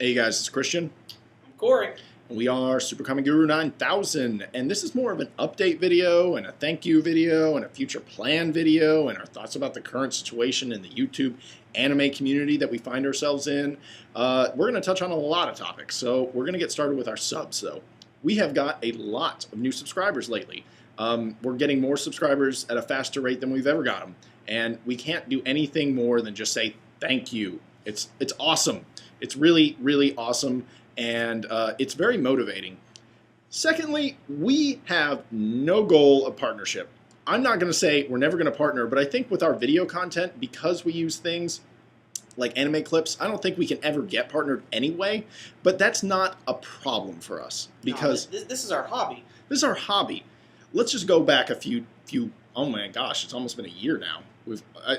Hey guys, it's Christian. I'm Corey. And we are Super Comic Guru 9000, and this is more of an update video and a thank you video and a future plan video and our thoughts about the current situation in the YouTube anime community that we find ourselves in. We're going to touch on a lot of topics, so we're going to get started with our subs though. We have got a lot of new subscribers lately. We're getting more subscribers at a faster rate than we've ever got them, and we can't do anything more than just say thank you. It's awesome. It's really, really awesome, and it's very motivating. Secondly, we have no goal of partnership. I'm not going to say we're never going to partner, but I think with our video content, because we use things like anime clips, I don't think we can ever get partnered anyway, but that's not a problem for us because no, this is our hobby. This is our hobby. Let's just go back a few. Oh my gosh, it's almost been a year now.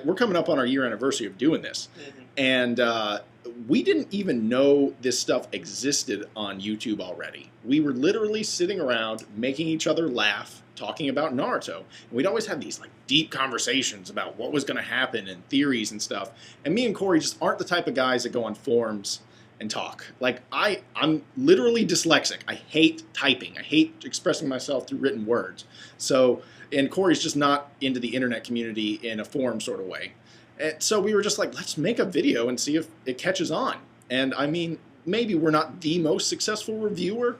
We're coming up on our year anniversary of doing this, and we didn't even know this stuff existed on YouTube already. We were literally sitting around making each other laugh, talking about Naruto. And we'd always have these like deep conversations about what was going to happen and theories and stuff. And me and Corey just aren't the type of guys that go on forums and talk. Like I'm literally dyslexic. I hate typing. I hate expressing myself through written words. And Corey's just not into the internet community in a forum sort of way. And so we were just like, let's make a video and see if it catches on. And I mean, maybe we're not the most successful reviewer,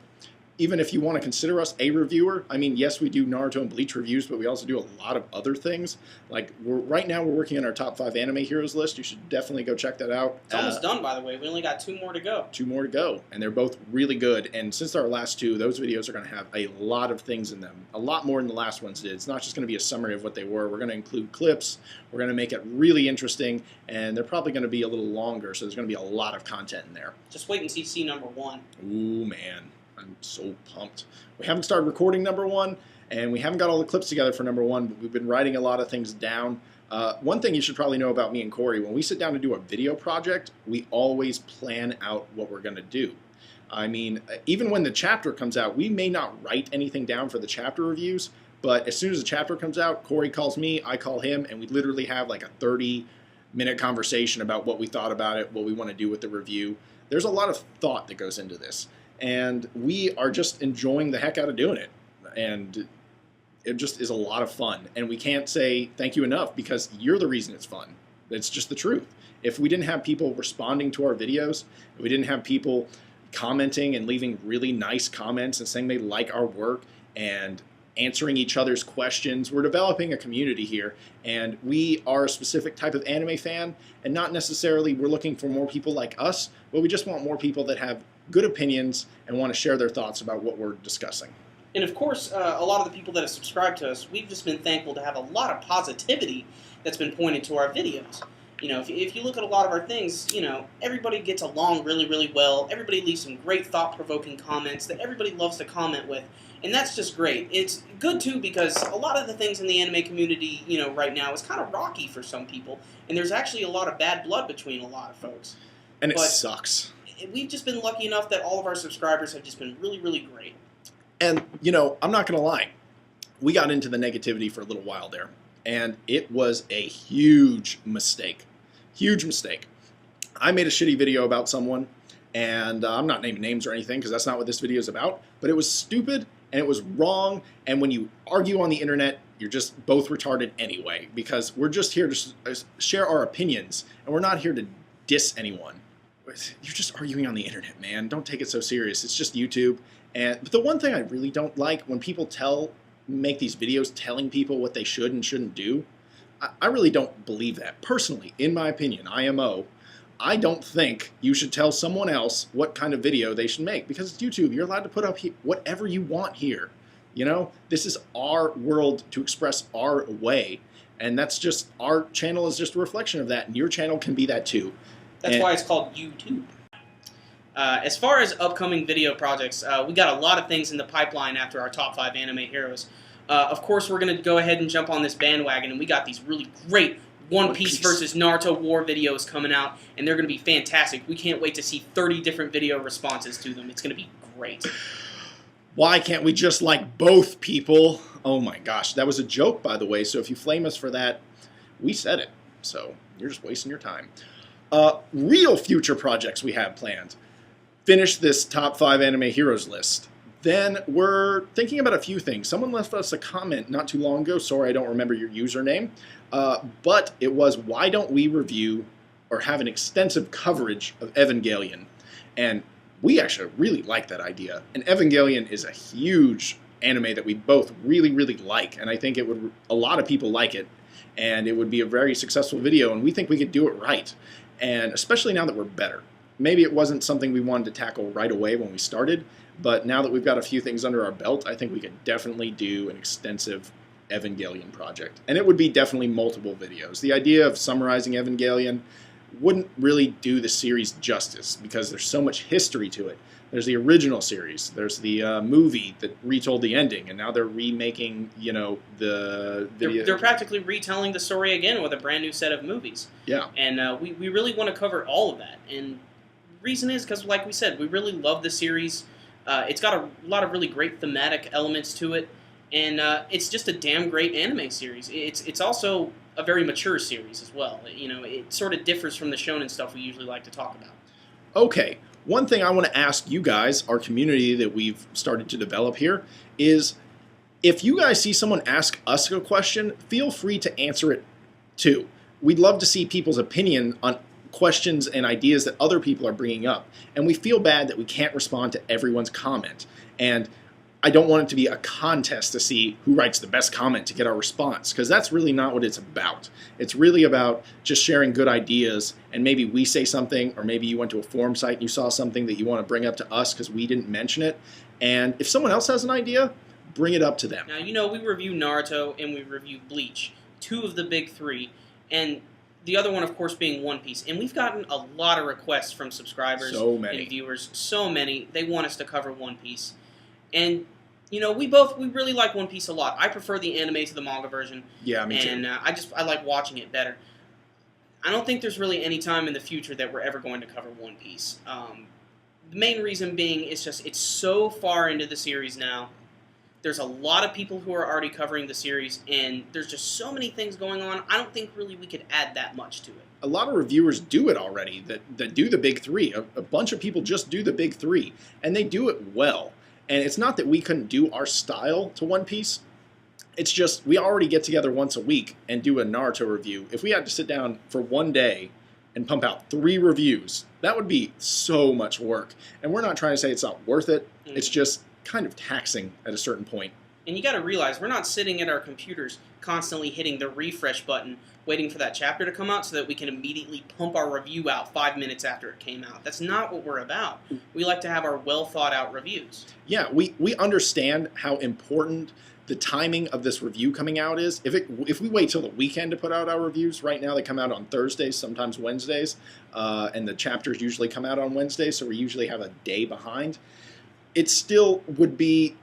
even if you want to consider us a reviewer. I mean, yes, we do Naruto and Bleach reviews, but we also do a lot of other things. Like, right now we're working on our top 5 anime heroes list. You should definitely go check that out. It's almost done, by the way. We only got 2 more to go. 2 more to go, and they're both really good. And since our last 2, those videos are going to have a lot of things in them. A lot more than the last ones did. It's not just going to be a summary of what they were. We're going to include clips. We're going to make it really interesting, and they're probably going to be a little longer, so there's going to be a lot of content in there. Just wait and see number 1. Ooh, man. I'm so pumped. We haven't started recording number 1, and we haven't got all the clips together for number 1, but we've been writing a lot of things down. One thing you should probably know about me and Corey, when we sit down to do a video project, we always plan out what we're going to do. I mean, even when the chapter comes out, we may not write anything down for the chapter reviews, but as soon as the chapter comes out, Corey calls me, I call him, and we literally have like a 30-minute conversation about what we thought about it, what we want to do with the review. There's a lot of thought that goes into this. And we are just enjoying the heck out of doing it. And it just is a lot of fun. And we can't say thank you enough because you're the reason it's fun. It's just the truth. If we didn't have people responding to our videos, if we didn't have people commenting and leaving really nice comments and saying they like our work and answering each other's questions, we're developing a community here. And we are a specific type of anime fan. And not necessarily we're looking for more people like us, but we just want more people that have good opinions and want to share their thoughts about what we're discussing. And of course, a lot of the people that have subscribed to us, we've just been thankful to have a lot of positivity that's been pointed to our videos. You know, if you look at a lot of our things, you know, everybody gets along really, really well. Everybody leaves some great thought-provoking comments that everybody loves to comment with. And that's just great. It's good, too, because a lot of the things in the anime community, you know, right now is kind of rocky for some people. And there's actually a lot of bad blood between a lot of folks. And it sucks. We've just been lucky enough that all of our subscribers have just been really, really great. And, you know, I'm not going to lie. We got into the negativity for a little while there. And it was a huge mistake. Huge mistake. I made a shitty video about someone. And I'm not naming names or anything because that's not what this video is about. But it was stupid and it was wrong. And when you argue on the internet, you're just both retarded anyway. Because we're just here to share our opinions. And we're not here to diss anyone. You're just arguing on the internet, man. Don't take it so serious. It's just YouTube. But the one thing I really don't like when people make these videos telling people what they should and shouldn't do, I really don't believe that. Personally, in my opinion, IMO, I don't think you should tell someone else what kind of video they should make because it's YouTube. You're allowed to put up whatever you want here. You know, this is our world to express our way. And that's just, our channel is just a reflection of that. And your channel can be that too. That's why it's called YouTube. As far as upcoming video projects, we got a lot of things in the pipeline after our top 5 anime heroes. Of course, we're going to go ahead and jump on this bandwagon, and we got these really great One Piece versus Naruto War videos coming out, and they're going to be fantastic. We can't wait to see 30 different video responses to them. It's going to be great. Why can't we just like both people? Oh my gosh, that was a joke, by the way, so if you flame us for that, we said it. So you're just wasting your time. Real future projects we have planned. finish this top 5 anime heroes list, then we're thinking about a few things. Someone left us a comment not too long ago. Sorry, I don't remember your username. But it was, why don't we review or have an extensive coverage of Evangelion? And we actually really like that idea. And Evangelion is a huge anime that we both really, really like. And I think a lot of people like it. And it would be a very successful video. And we think we could do it right. And especially now that we're better. Maybe it wasn't something we wanted to tackle right away when we started. But now that we've got a few things under our belt, I think we could definitely do an extensive Evangelion project. And it would be definitely multiple videos. The idea of summarizing Evangelion wouldn't really do the series justice because there's so much history to it. There's the original series. There's the movie that retold the ending, and now they're remaking, the video. They're practically retelling the story again with a brand new set of movies. Yeah. And we really want to cover all of that. And the reason is because, like we said, we really love the series. It's got a lot of really great thematic elements to it, and it's just a damn great anime series. It's also a very mature series as well. It sort of differs from the shonen stuff we usually like to talk about. Okay, one thing I want to ask you guys, our community that we've started to develop here, is if you guys see someone ask us a question, feel free to answer it too. We'd love to see people's opinion on questions and ideas that other people are bringing up. And we feel bad that we can't respond to everyone's comment. And I don't want it to be a contest to see who writes the best comment to get our response, because that's really not what it's about. It's really about just sharing good ideas, and maybe we say something, or maybe you went to a forum site and you saw something that you want to bring up to us because we didn't mention it. And if someone else has an idea, bring it up to them. Now, we review Naruto and we review Bleach, 2 of the big 3, and the other one, of course, being One Piece. And we've gotten a lot of requests from subscribers and viewers. So many. They want us to cover One Piece. And, we really like One Piece a lot. I prefer the anime to the manga version. Yeah, me too. And I like watching it better. I don't think there's really any time in the future that we're ever going to cover One Piece. The main reason being it's so far into the series now. There's a lot of people who are already covering the series, and there's just so many things going on. I don't think really we could add that much to it. A lot of reviewers do it already, that do the big 3. A bunch of people just do the big 3, and they do it well. And it's not that we couldn't do our style to One Piece. It's just we already get together once a week and do a Naruto review. If we had to sit down for one day and pump out 3 reviews, that would be so much work. And we're not trying to say it's not worth it. It's just kind of taxing at a certain point. And you got to realize we're not sitting at our computers constantly hitting the refresh button waiting for that chapter to come out so that we can immediately pump our review out 5 minutes after it came out. That's not what we're about. We like to have our well thought out reviews. Yeah, we understand how important the timing of this review coming out is. If we wait till the weekend to put out our reviews, right now they come out on Thursdays, sometimes Wednesdays, and the chapters usually come out on Wednesdays, so we usually have a day behind. It still would be,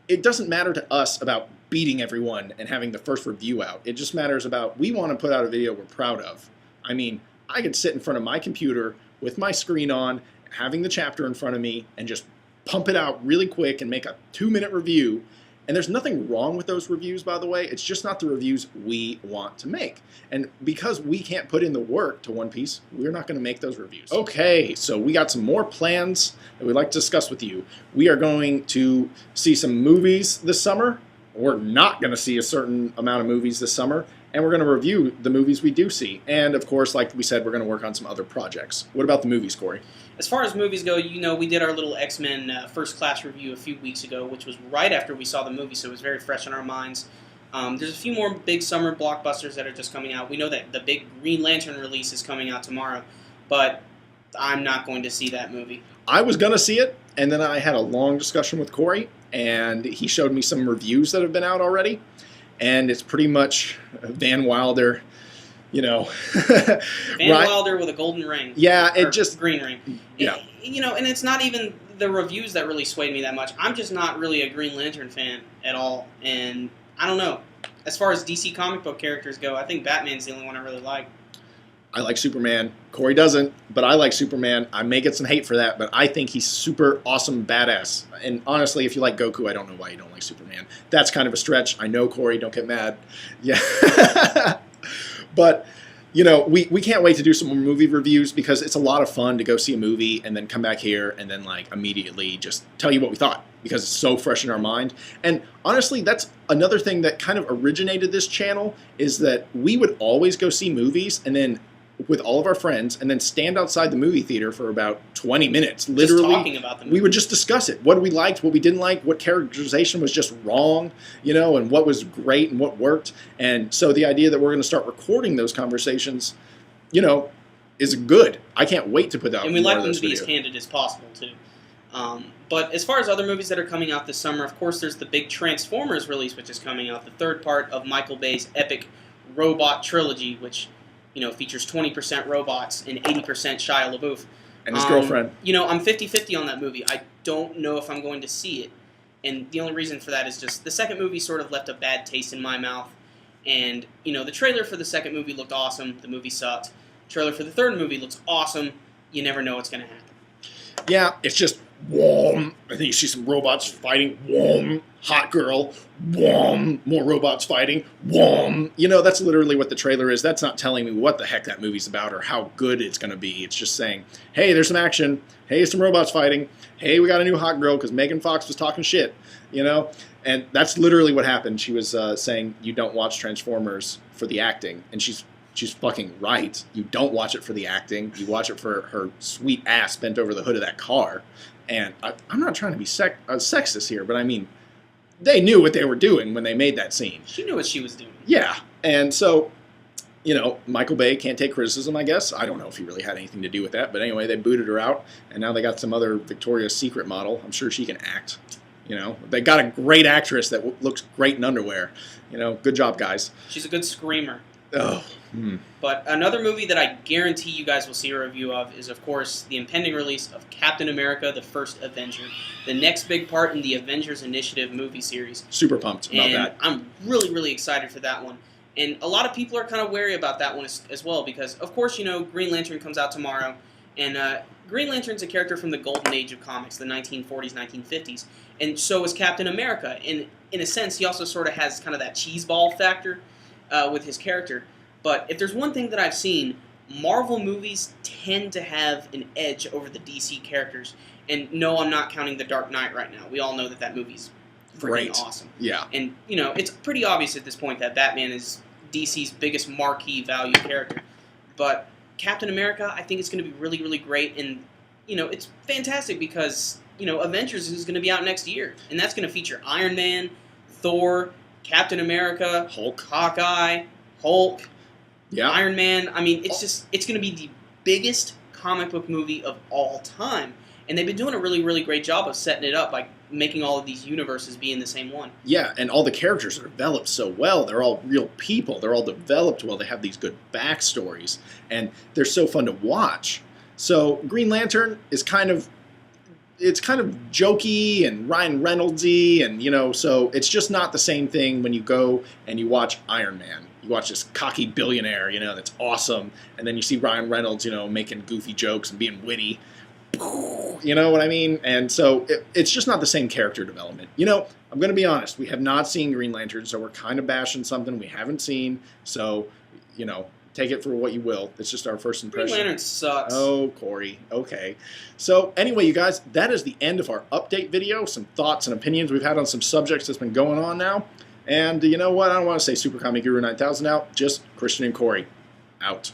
it doesn't matter to us about beating everyone and having the first review out. It just matters about, we want to put out a video we're proud of. I mean, I could sit in front of my computer with my screen on, having the chapter in front of me, and just pump it out really quick and make a 2-minute review. And there's nothing wrong with those reviews, by the way. It's just not the reviews we want to make. And because we can't put in the work to One Piece, we're not going to make those reviews. Okay, so we got some more plans that we'd like to discuss with you. We are going to see some movies this summer. We're not going to see a certain amount of movies this summer. And we're going to review the movies we do see. And, of course, like we said, we're going to work on some other projects. What about the movies, Corey? As far as movies go, we did our little X-Men First Class review a few weeks ago, which was right after we saw the movie, so it was very fresh in our minds. There's a few more big summer blockbusters that are just coming out. We know that the big Green Lantern release is coming out tomorrow, but I'm not going to see that movie. I was going to see it, and then I had a long discussion with Corey, and he showed me some reviews that have been out already, and it's pretty much Van Wilder, Van Wilder with a golden ring. Yeah, it just... green ring. Yeah. And it's not even the reviews that really swayed me that much. I'm just not really a Green Lantern fan at all, and I don't know. As far as DC comic book characters go, I think Batman's the only one I really like. I like Superman. Corey doesn't, but I like Superman. I may get some hate for that, but I think he's super awesome badass. And honestly, if you like Goku, I don't know why you don't like Superman. That's kind of a stretch. I know, Corey, don't get mad. Yeah. But you know, we can't wait to do some more movie reviews because it's a lot of fun to go see a movie and then come back here and then like immediately just tell you what we thought because it's so fresh in our mind. And honestly, that's another thing that kind of originated this channel is that we would always go see movies and then with all of our friends and then stand outside the movie theater for about 20 minutes. Literally, just talking about the movie. We would just discuss it. What we liked, what we didn't like, what characterization was just wrong, you know, and what was great and what worked. And so the idea that we're going to start recording those conversations, you know, is good. I can't wait to put out and we more like of them this to be as video. candid as possible, too. But as far as other movies that are coming out this summer, of course, there's the big Transformers release, which is coming out, the third part of Michael Bay's epic robot trilogy, which, you know, features 20% robots and 80% Shia LaBeouf. And his girlfriend. You know, I'm 50-50 on that movie. I don't know if I'm going to see it. And the only reason for that is just the second movie sort of left a bad taste in my mouth. And, you know, the trailer for the second movie looked awesome. The movie sucked. The trailer for the third movie looks awesome. You never know what's going to happen. Yeah, it's just whoom. I think you see some robots fighting. Whoom. Hot girl. Whoom. More robots fighting. Whoom. You know, that's literally what the trailer is. That's not telling me what the heck that movie's about or how good it's going to be. It's just saying, hey, there's some action. Hey, some robots fighting. Hey, we got a new hot girl because Megan Fox was talking shit. You know? And that's literally what happened. She was saying, you don't watch Transformers for the acting. And she's fucking right. You don't watch it for the acting. You watch it for her sweet ass bent over the hood of that car. And I'm not trying to be sexist here, but I mean, they knew what they were doing when they made that scene. She knew what she was doing. Yeah. And so, you know, Michael Bay can't take criticism, I guess. I don't know if he really had anything to do with that. But anyway, they booted her out. And now they got some other Victoria's Secret model. I'm sure she can act. You know, they got a great actress that looks great in underwear. You know, good job, guys. She's a good screamer. Oh. But another movie that I guarantee you guys will see a review of is, of course, the impending release of Captain America, the First Avenger, the next big part in the Avengers Initiative movie series. Super pumped about and that. I'm really, really excited for that one. And a lot of people are kind of wary about that one as well because, of course, you know, Green Lantern comes out tomorrow. And Green Lantern's a character from the golden age of comics, the 1940s, 1950s. And so is Captain America. And in a sense, he also sort of has kind of that cheeseball factor with his character. But if there's one thing that I've seen, Marvel movies tend to have an edge over the DC characters. And no, I'm not counting The Dark Knight right now. We all know that movie's freaking awesome. Yeah. And, you know, it's pretty obvious at this point that Batman is DC's biggest marquee value character. But Captain America, I think it's going to be really, really great. And, you know, it's fantastic because, you know, Avengers is going to be out next year. And that's going to feature Iron Man, Thor, Captain America, Hulk, Hawkeye, Hulk, yeah, Iron Man. I mean, it's going to be the biggest comic book movie of all time. And they've been doing a really, really great job of setting it up by making all of these universes be in the same one. Yeah, and all the characters are developed so well. They're all real people. They're all developed well. They have these good backstories, and they're so fun to watch. So Green Lantern is kind of jokey and Ryan Reynoldsy, and, you know, so it's just not the same thing when you go and you watch Iron Man. You watch this cocky billionaire, you know, that's awesome, and then you see Ryan Reynolds, you know, making goofy jokes and being witty. You know what I mean? And so it's just not the same character development. You know, I'm going to be honest. We have not seen Green Lantern, so we're kind of bashing something we haven't seen. So, you know, take it for what you will. It's just our first impression. Green Lantern sucks. Oh, Corey. Okay. So anyway, you guys, that is the end of our update video. Some thoughts and opinions we've had on some subjects that's been going on now. And you know what? I don't want to say Super Comic Guru 9000 out. Just Christian and Corey out.